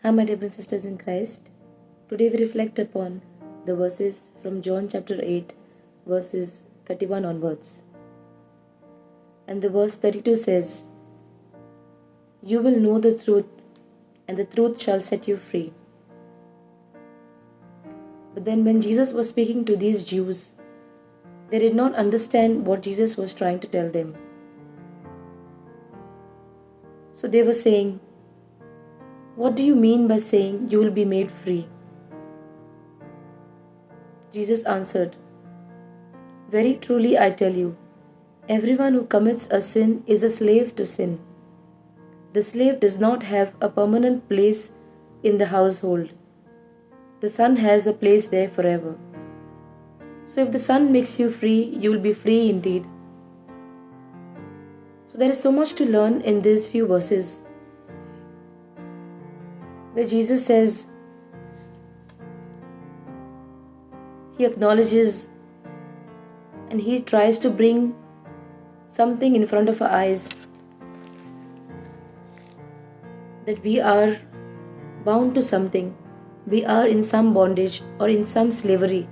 Hi, my dear brothers and sisters in Christ. Today we reflect upon the verses from John chapter 8, verses 31 onwards. And the verse 32 says, "You will know the truth, and the truth shall set you free." But then, when Jesus was speaking to these Jews, they did not understand what Jesus was trying to tell them. So they were saying, "What do you mean by saying you will be made free?" Jesus answered, "Very truly I tell you, everyone who commits a sin is a slave to sin. The slave does not have a permanent place in the household. The son has a place there forever. So if the son makes you free, you will be free indeed." So there is so much to learn in these few verses, where Jesus says, he acknowledges and he tries to bring something in front of our eyes, that we are bound to something. We are in some bondage or in some slavery.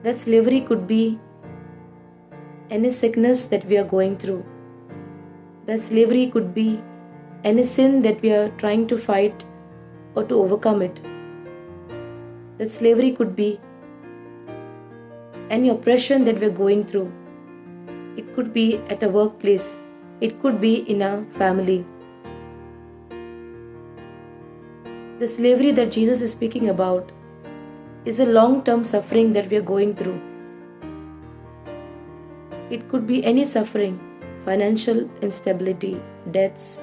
That slavery could be any sickness that we are going through. That slavery could be any sin that we are trying to fight or to overcome it. That slavery could be any oppression that we are going through. It could be at a workplace. It could be in a family. The slavery that Jesus is speaking about is a long-term suffering that we are going through. It could be any suffering, financial instability, deaths,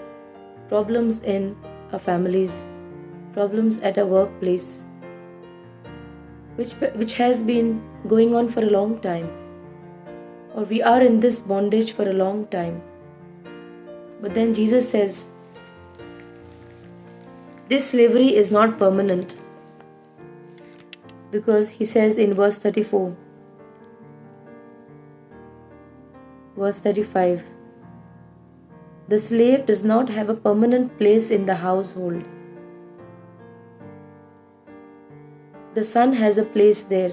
problems in our families, problems at our workplace, which has been going on for a long time, or we are in this bondage for a long time. But then Jesus says, this slavery is not permanent, because he says in verse 34, verse 35, the slave does not have a permanent place in the household. The son has a place there.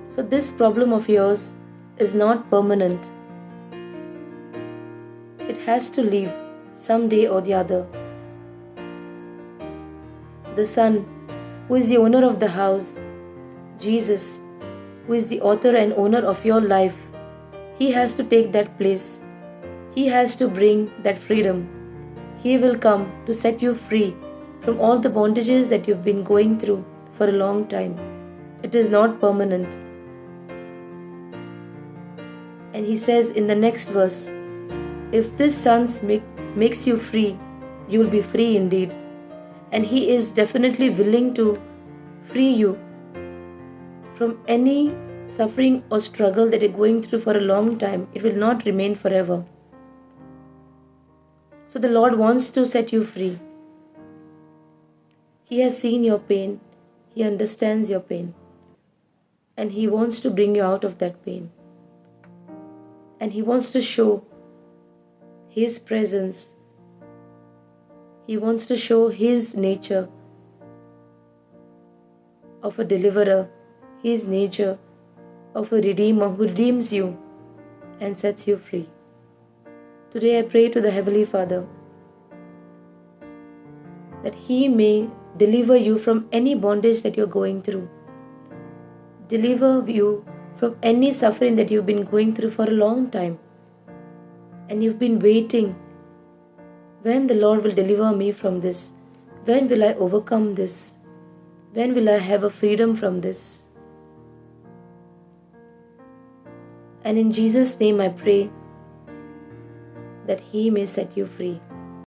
So this problem of yours is not permanent. It has to leave someday or the other. The son, who is the owner of the house, Jesus, who is the author and owner of your life, he has to take that place. He has to bring that freedom. He will come to set you free from all the bondages that you've been going through for a long time. It is not permanent. And he says in the next verse, if this son makes you free, you will be free indeed. And he is definitely willing to free you from any suffering or struggle that you're going through for a long time. It will not remain forever. So the Lord wants to set you free. He has seen your pain. He understands your pain. And he wants to bring you out of that pain. And he wants to show his presence. He wants to show his nature of a deliverer, his nature of a redeemer who redeems you and sets you free. Today I pray to the Heavenly Father that he may deliver you from any bondage that you're going through. Deliver you from any suffering that you've been going through for a long time. And you've been waiting, when the Lord will deliver me from this? When will I overcome this? When will I have a freedom from this? And in Jesus' name I pray that he may set you free.